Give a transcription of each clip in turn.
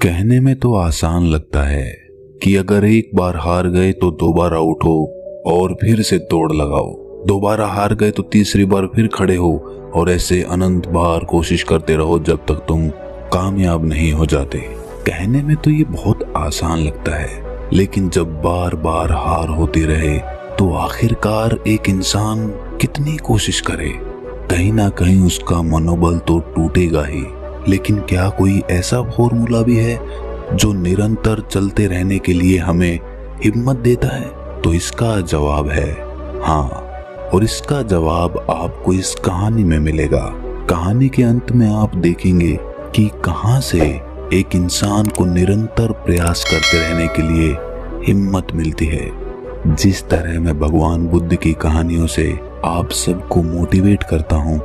कहने में तो आसान लगता है कि अगर एक बार हार गए तो दोबारा उठो और फिर से दौड़ लगाओ, दोबारा हार गए तो तीसरी बार फिर खड़े हो और ऐसे अनंत बार कोशिश करते रहो जब तक तुम कामयाब नहीं हो जाते। कहने में तो ये बहुत आसान लगता है, लेकिन जब बार बार हार होती रहे तो आखिरकार एक इंसान कितनी कोशिश करे, कहीं ना कहीं उसका मनोबल तो टूटेगा ही। लेकिन क्या कोई ऐसा फॉर्मूला भी है जो निरंतर चलते रहने के लिए हमें हिम्मत देता है? तो इसका जवाब है हाँ, और इसका जवाब आपको इस कहानी में मिलेगा। कहानी के अंत में आप देखेंगे कि कहां से एक इंसान को निरंतर प्रयास करते रहने के लिए हिम्मत मिलती है। जिस तरह मैं भगवान बुद्ध की कहानियों से आप सबको मोटिवेट करता हूँ,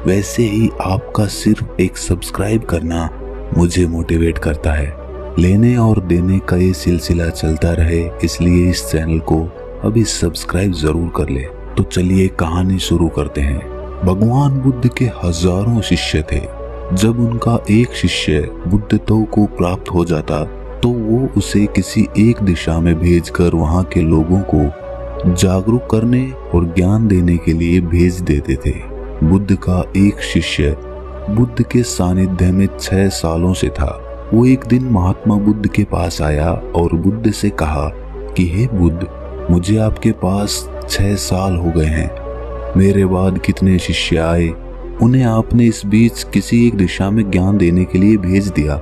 वैसे ही आपका सिर्फ एक सब्सक्राइब करना मुझे मोटिवेट करता है। लेने और देने का ये सिलसिला चलता रहे, इसलिए इस चैनल को अभी सब्सक्राइब जरूर कर ले। तो चलिए कहानी शुरू करते हैं। भगवान बुद्ध के हजारों शिष्य थे। जब उनका एक शिष्य बुद्धत्व को प्राप्त हो जाता तो वो उसे किसी एक दिशा में भेजकर वहां के लोगों को जागरूक करने और ज्ञान देने के लिए भेज देते थे। बुद्ध का एक शिष्य बुद्ध के सानिध्य में 6 सालों से था। वो एक दिन महात्मा बुद्ध के पास आया और बुद्ध से कहा कि हे बुद्ध, मुझे आपके पास 6 साल हो गए हैं। मेरे बाद कितने शिष्य आए, उन्हें आपने इस बीच किसी एक दिशा में ज्ञान देने के लिए भेज दिया,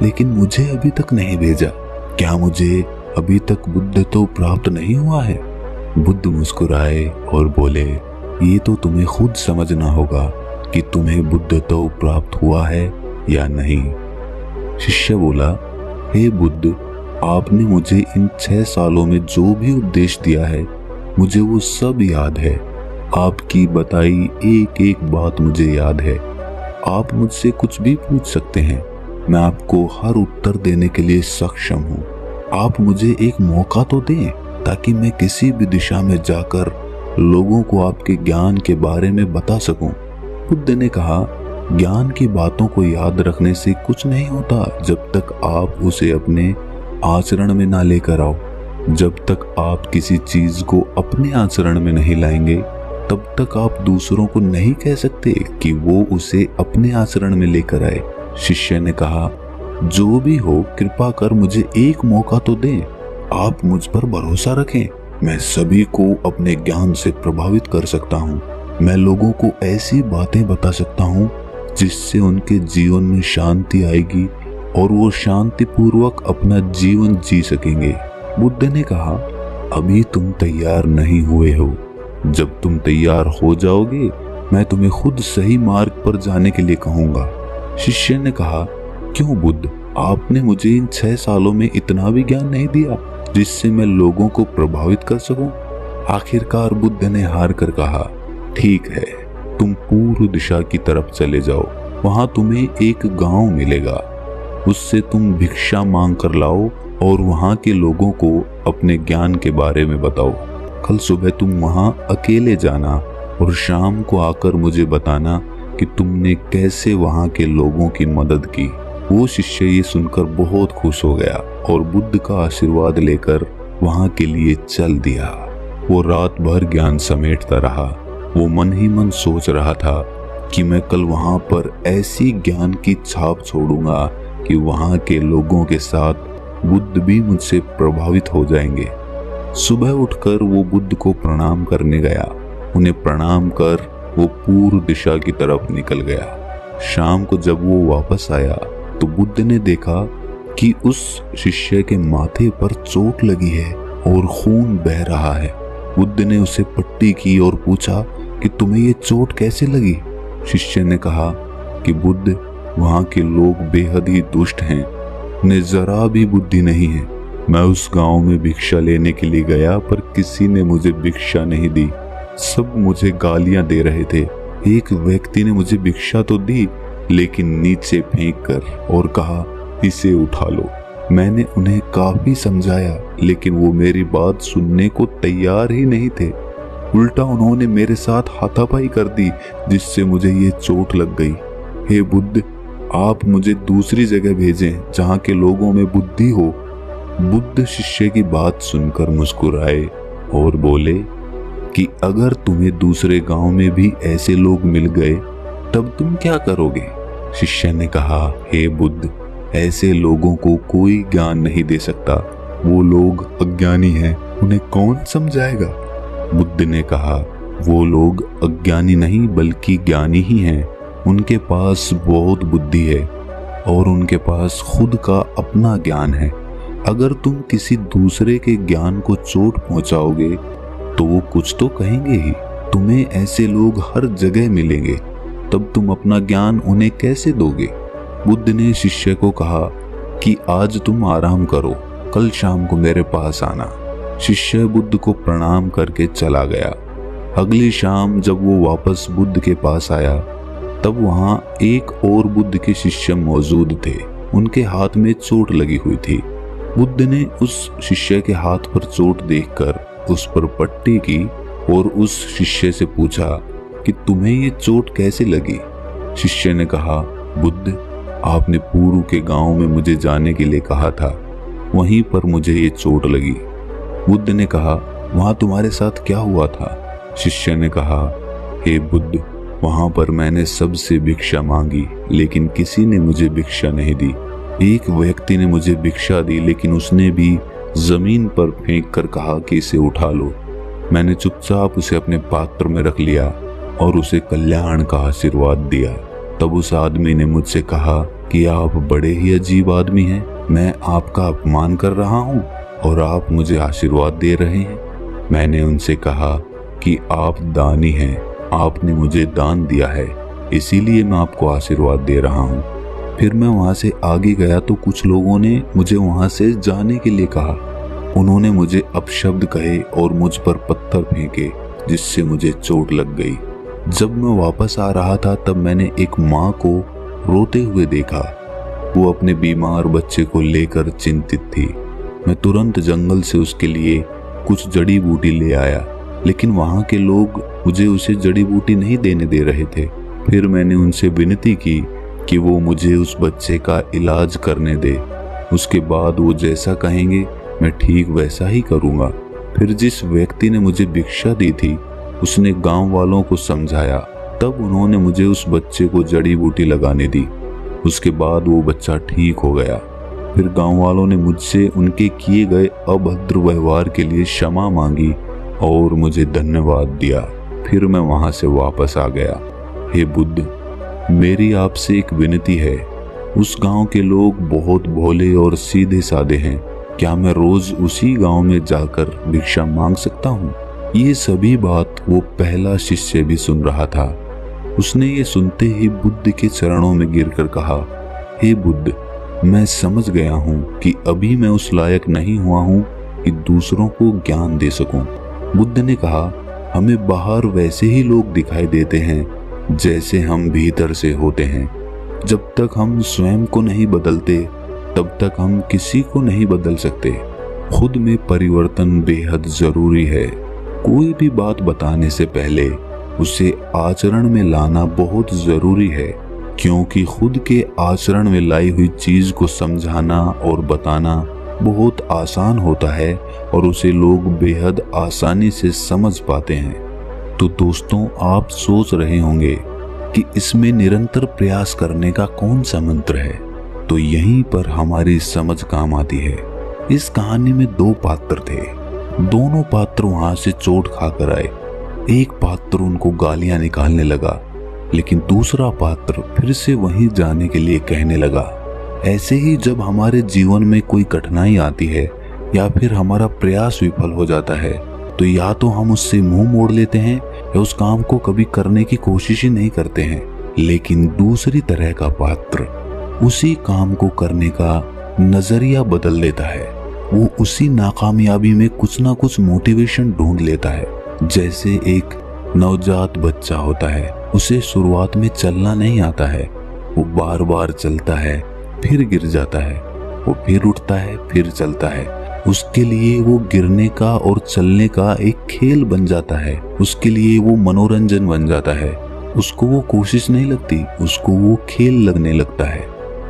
लेकिन मुझे अभी तक नहीं भेजा। क्या मुझे अभी तक बुद्धत्व प्राप्त नहीं हुआ है? बुद्ध मुस्कुराए और बोले, ये तो तुम्हें खुद समझना होगा कि तुम्हें बुद्धत्व प्राप्त हुआ है या नहीं। शिष्य बोला, हे बुद्ध, आपने मुझे इन 6 सालों में जो भी उपदेश दिया है, मुझे वो सब याद है। आपकी बताई एक एक बात मुझे याद है। आप मुझसे कुछ भी पूछ सकते हैं, मैं आपको हर उत्तर देने के लिए सक्षम हूँ। आप मुझे एक मौका तो दें ताकि मैं किसी भी दिशा में जाकर लोगों को आपके ज्ञान के बारे में बता सकूं। बुद्ध ने कहा, ज्ञान की बातों को याद रखने से कुछ नहीं होता जब तक आप उसे अपने आचरण में ना लेकर आओ। जब तक आप किसी चीज को अपने आचरण में नहीं लाएंगे, तब तक आप दूसरों को नहीं कह सकते कि वो उसे अपने आचरण में लेकर आए। शिष्य ने कहा, जो भी हो, कृपा कर मुझे एक मौका तो दें। आप मुझ पर भरोसा रखें, मैं सभी को अपने ज्ञान से प्रभावित कर सकता हूँ। मैं लोगों को ऐसी बातें बता सकता हूँ जिससे उनके जीवन में शांति आएगी और वो शांतिपूर्वक अपना जीवन जी सकेंगे। बुद्ध ने कहा, अभी तुम तैयार नहीं हुए हो। जब तुम तैयार हो जाओगे, मैं तुम्हें खुद सही मार्ग पर जाने के लिए कहूँगा। शिष्य ने कहा, क्यों बुद्ध, आपने मुझे इन 6 सालों में इतना भी ज्ञान नहीं दिया जिससे मैं लोगों को प्रभावित कर सकूं? आखिरकार बुद्ध ने हार कर कहा, ठीक है, तुम पूर्व दिशा की तरफ चले जाओ। वहां तुम्हें एक गांव मिलेगा, उससे तुम भिक्षा मांग कर लाओ और वहां के लोगों को अपने ज्ञान के बारे में बताओ। कल सुबह तुम वहां अकेले जाना और शाम को आकर मुझे बताना कि तुमने कैसे वहां के लोगों की मदद की। वो शिष्य ये सुनकर बहुत खुश हो गया और बुद्ध का आशीर्वाद लेकर वहां के लिए चल दिया। वो रात भर ज्ञान समेटता रहा। वो मन ही मन सोच रहा था कि मैं कल वहां पर ऐसी ज्ञान की छाप छोड़ूंगा कि वहां के लोगों के साथ बुद्ध भी मुझसे प्रभावित हो जाएंगे। सुबह उठकर वो बुद्ध को प्रणाम करने गया। उन्हें प्रणाम कर वो पूर्व दिशा की तरफ निकल गया। शाम को जब वो वापस आया तो बुद्ध ने देखा कि उस शिष्य के माथे पर चोट लगी है और खून बह रहा है। बुद्ध ने उसे पट्टी की और पूछा कि तुम्हें ये चोट कैसे लगी? शिष्य ने कहा कि बुद्ध, वहां के लोग बेहद ही दुष्ट हैं, उन्हें जरा भी बुद्धि नहीं है। मैं उस गांव में भिक्षा लेने के लिए गया पर किसी ने मुझे भिक्षा नहीं दी, सब मुझे गालियां दे रहे थे। एक व्यक्ति ने मुझे भिक्षा तो दी, लेकिन नीचे फेंक कर और कहा, इसे उठा लो। मैंने उन्हें काफी समझाया, लेकिन वो मेरी बात सुनने को तैयार ही नहीं थे। उल्टा उन्होंने मेरे साथ हाथापाई कर दी, जिससे मुझे ये चोट लग गई। हे बुद्ध, आप मुझे दूसरी जगह भेजें जहाँ के लोगों में बुद्धि हो। बुद्ध शिष्य की बात सुनकर मुस्कुराए और बोले कि अगर तुम्हें दूसरे गांव में भी ऐसे लोग मिल गए तब तुम क्या करोगे? शिष्य ने कहा, हे बुद्ध, ऐसे लोगों को कोई ज्ञान नहीं दे सकता। वो लोग अज्ञानी हैं, उन्हें कौन समझाएगा? बुद्ध ने कहा, वो लोग अज्ञानी नहीं बल्कि ज्ञानी ही हैं। उनके पास बहुत बुद्धि है और उनके पास खुद का अपना ज्ञान है। अगर तुम किसी दूसरे के ज्ञान को चोट पहुंचाओगे तो वो कुछ तो कहेंगे ही। तुम्हें ऐसे लोग हर जगह मिलेंगे, तब तुम अपना ज्ञान उन्हें कैसे दोगे? बुद्ध ने शिष्य को कहा कि आज तुम आराम करो, कल शाम को मेरे पास आना। शिष्य बुद्ध को प्रणाम करके चला गया। अगली शाम जब वो वापस बुद्ध के पास आया तब वहां एक और बुद्ध के शिष्य मौजूद थे। उनके हाथ में चोट लगी हुई थी। बुद्ध ने उस शिष्य के हाथ पर चोट देखकर उस पर पट्टी की और उस शिष्य से पूछा कि तुम्हें ये चोट कैसे लगी? शिष्य ने कहा, बुद्ध, आपने पूर्व के गांव में मुझे जाने के लिए कहा था, वहीं पर मुझे ये चोट लगी। बुद्ध ने कहा, वहां तुम्हारे साथ क्या हुआ था? शिष्य ने कहा, हे बुद्ध, वहां पर मैंने सबसे भिक्षा मांगी लेकिन किसी ने मुझे भिक्षा नहीं दी। एक व्यक्ति ने मुझे भिक्षा दी लेकिन उसने भी जमीन पर फेंक कर कहा कि इसे उठा लो। मैंने चुपचाप उसे अपने पात्र में रख लिया और उसे कल्याण का आशीर्वाद दिया। तब उस आदमी ने मुझसे कहा कि आप बड़े ही अजीब आदमी हैं, मैं आपका अपमान कर रहा हूँ और आप मुझे आशीर्वाद दे रहे हैं। मैंने उनसे कहा कि आप दानी हैं, आपने मुझे दान दिया है, इसीलिए मैं आपको आशीर्वाद दे रहा हूँ। फिर मैं वहां से आगे गया तो कुछ लोगों ने मुझे वहां से जाने के लिए कहा। उन्होंने मुझे अपशब्द कहे और मुझ पर पत्थर फेंके जिससे मुझे चोट लग गई। जब मैं वापस आ रहा था तब मैंने एक माँ को रोते हुए देखा। वो अपने बीमार बच्चे को लेकर चिंतित थी। मैं तुरंत जंगल से उसके लिए कुछ जड़ी बूटी ले आया, लेकिन वहां के लोग मुझे उसे जड़ी बूटी नहीं देने दे रहे थे। फिर मैंने उनसे विनती की कि वो मुझे उस बच्चे का इलाज करने दे। उसके बाद वो जैसा कहेंगे मैं ठीक वैसा ही करूँगा। फिर जिस व्यक्ति ने मुझे भिक्षा दी थी उसने गांव वालों को समझाया, तब उन्होंने मुझे उस बच्चे को जड़ी बूटी लगाने दी। उसके बाद वो बच्चा ठीक हो गया। फिर गांव वालों ने मुझसे उनके किए गए अभद्र व्यवहार के लिए क्षमा मांगी और मुझे धन्यवाद दिया। फिर मैं वहां से वापस आ गया। हे बुद्ध, मेरी आपसे एक विनती है। उस गांव के लोग बहुत भोले और सीधे साधे हैं। क्या मैं रोज उसी गांव में जाकर भिक्षा मांग सकता हूँ? ये सभी बात वो पहला शिष्य भी सुन रहा था। उसने ये सुनते ही बुद्ध के चरणों में गिरकर कहा, हे बुद्ध, मैं समझ गया हूँ कि अभी मैं उस लायक नहीं हुआ हूँ कि दूसरों को ज्ञान दे सकूं। बुद्ध ने कहा, हमें बाहर वैसे ही लोग दिखाई देते हैं जैसे हम भीतर से होते हैं। जब तक हम स्वयं को नहीं बदलते तब तक हम किसी को नहीं बदल सकते। खुद में परिवर्तन बेहद जरूरी है। कोई भी बात बताने से पहले उसे आचरण में लाना बहुत जरूरी है, क्योंकि खुद के आचरण में लाई हुई चीज को समझाना और बताना बहुत आसान होता है और उसे लोग बेहद आसानी से समझ पाते हैं। तो दोस्तों, आप सोच रहे होंगे कि इसमें निरंतर प्रयास करने का कौन सा मंत्र है? तो यहीं पर हमारी समझ काम आती है। इस कहानी में दो पात्र थे। दोनों पात्र वहां से चोट खाकर आए। एक पात्र उनको गालियां निकालने लगा, लेकिन दूसरा पात्र फिर से वहीं जाने के लिए कहने लगा। ऐसे ही जब हमारे जीवन में कोई कठिनाई आती है या फिर हमारा प्रयास विफल हो जाता है, तो या तो हम उससे मुंह मोड़ लेते हैं या उस काम को कभी करने की कोशिश ही नहीं करते हैं। लेकिन दूसरी तरह का पात्र उसी काम को करने का नजरिया बदल देता है। वो उसी नाकामयाबी में कुछ ना कुछ मोटिवेशन ढूंढ लेता है। जैसे एक नवजात बच्चा होता है, उसे शुरुआत में चलना नहीं आता है, वो बार बार चलता है, फिर गिर जाता है, वो फिर उठता है, फिर चलता है। उसके लिए वो गिरने का और चलने का एक खेल बन जाता है, उसके लिए वो मनोरंजन बन जाता है। उसको वो कोशिश नहीं लगती, उसको वो खेल लगने लगता है,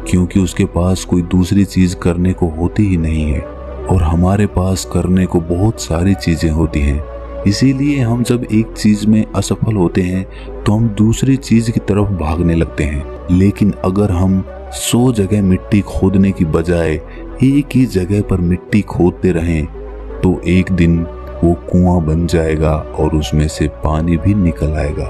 क्योंकि उसके पास कोई दूसरी चीज करने को होती ही नहीं है और हमारे पास करने को बहुत सारी चीजें होती हैं। इसीलिए हम जब एक चीज में असफल होते हैं तो हम दूसरी चीज की तरफ भागने लगते हैं। लेकिन अगर हम 100 जगह मिट्टी खोदने की बजाय एक ही जगह पर मिट्टी खोदते रहें तो एक दिन वो कुआं बन जाएगा और उसमें से पानी भी निकल आएगा।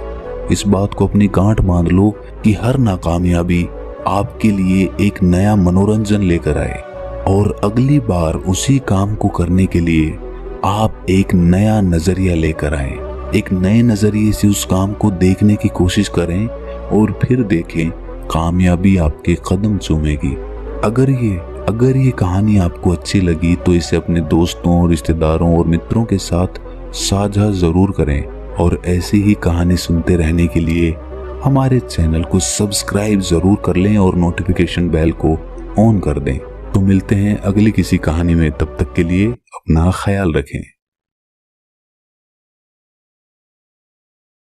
इस बात को अपनी गांठ बांध लो कि हर नाकामयाबी आपके लिए एक नया मनोरंजन लेकर आए और अगली बार उसी काम को करने के लिए आप एक नया नजरिया लेकर आए। एक नए नजरिए से उस काम को देखने की कोशिश करें और फिर देखें कामयाबी आपके कदम चूमेगी। अगर ये कहानी आपको अच्छी लगी तो इसे अपने दोस्तों, रिश्तेदारों और मित्रों के साथ साझा जरूर करें और ऐसी ही कहानी सुनते रहने के लिए हमारे चैनल को सब्सक्राइब जरूर कर लें और नोटिफिकेशन बेल को ऑन कर दें। तो मिलते हैं अगली किसी कहानी में, तब तक के लिए अपना ख्याल रखें।